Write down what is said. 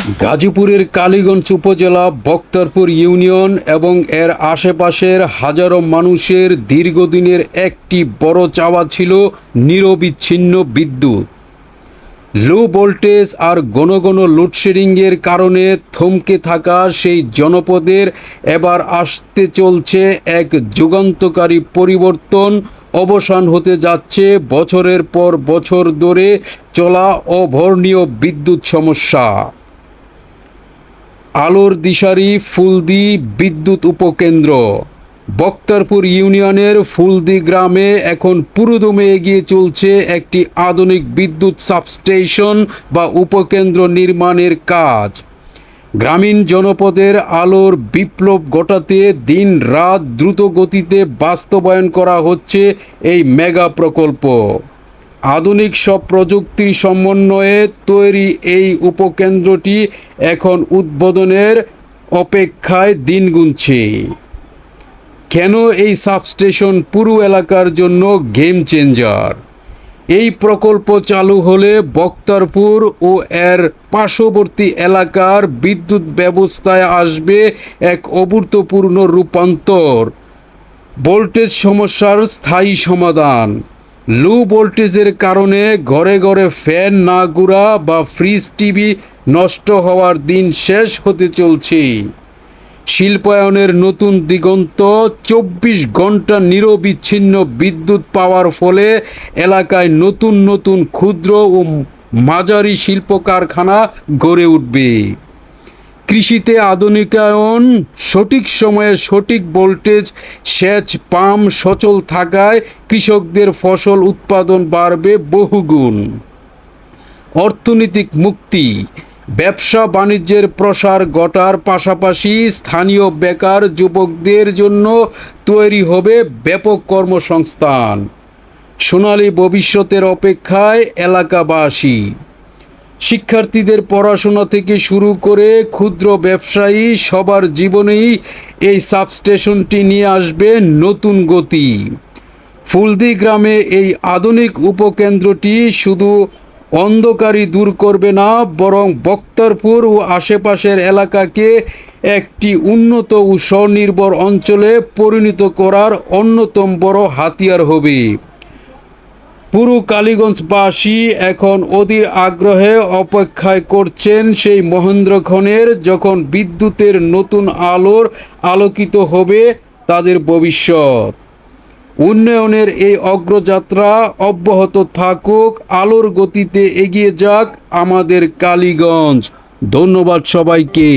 গাজীপুরের কালীগঞ্জ উপজেলা বক্তারপুর ইউনিয়ন এবং এর আশেপাশের হাজারো মানুষের দীর্ঘদিনের একটি বড় চাওয়া ছিল নিরবিচ্ছিন্ন বিদ্যুৎ। লো ভোল্টেজ আর ঘন ঘন লোডশেডিংয়ের কারণে থমকে থাকা সেই জনপদের এবার আসতে চলছে এক যুগান্তকারী পরিবর্তন। অবসান হতে যাচ্ছে বছরের পর বছর ধরে চলা অভাবনীয় বিদ্যুৎ সমস্যা। আলোর দিশারি ফুলদি বিদ্যুৎ উপকেন্দ্র। বক্তারপুর ইউনিয়নের ফুলদি গ্রামে এখন পুরোদমে এগিয়ে চলছে একটি আধুনিক বিদ্যুৎ সাবস্টেশন বা উপকেন্দ্র নির্মাণের কাজ। গ্রামীণ জনপদের আলোর বিপ্লব ঘটাতে দিন রাত দ্রুত গতিতে বাস্তবায়ন করা হচ্ছে এই মেগা প্রকল্প। আধুনিক সব প্রযুক্তির সমন্বয়ে তৈরি এই উপকেন্দ্রটি এখন উদ্বোধনের অপেক্ষায় দিন গুনছে। কেন এই সাবস্টেশন পুরো এলাকার জন্য গেম চেঞ্জার? এই প্রকল্প চালু হলে বক্তারপুর ও এর পার্শ্ববর্তী এলাকার বিদ্যুৎ ব্যবস্থায় আসবে এক অভূতপূর্ণ রূপান্তর। ভোল্টেজ সমস্যার স্থায়ী সমাধান। লো ভোল্টেজের কারণে ঘরে ঘরে ফ্যান না ঘোরা বা ফ্রিজ টিভি নষ্ট হওয়ার দিন শেষ হতে চলছে। শিল্পায়নের নতুন দিগন্ত। 24 ঘন্টা নিরবিচ্ছিন্ন বিদ্যুৎ পাওয়ার ফলে এলাকায় নতুন নতুন ক্ষুদ্র ও মাঝারি শিল্প কারখানা গড়ে উঠবে। কৃষিতে আধুনিকায়ন। সঠিক সময়ে সঠিক ভোল্টেজ সেচ পাম্প সচল থাকায় কৃষকদের ফসল উৎপাদন বাড়বে বহুগুণ। অর্থনৈতিক মুক্তি। ব্যবসা বাণিজ্যের প্রসার ঘটার পাশাপাশি স্থানীয় বেকার যুবকদের জন্য তৈরি হবে ব্যাপক কর্মসংস্থান। সোনালী ভবিষ্যতের অপেক্ষায় এলাকাবাসী। শিক্ষার্থীদের পড়াশোনা থেকে শুরু করে ক্ষুদ্র ব্যবসায়ী সবার জীবনেই এই সাবস্টেশনটি নিয়ে আসবে নতুন গতি। ফুলদি গ্রামে এই আধুনিক উপকেন্দ্রটি শুধু অন্ধকারই দূর করবে না, বরং বক্তারপুর ও আশেপাশের এলাকাকে একটি উন্নত ও স্বনির্ভর অঞ্চলে পরিণত করার অন্যতম বড় হাতিয়ার হবে। পুরো কালীগঞ্জবাসী এখন অধীর আগ্রহে অপেক্ষায় করছেন সেই মহেন্দ্রক্ষণের, যখন বিদ্যুতের নতুন আলোর আলোকিত হবে তাদের ভবিষ্যৎ। উন্নয়নের এই অগ্রযাত্রা অব্যাহত থাকুক, আলোর গতিতে এগিয়ে যাক আমাদের কালীগঞ্জ। ধন্যবাদ সবাইকে।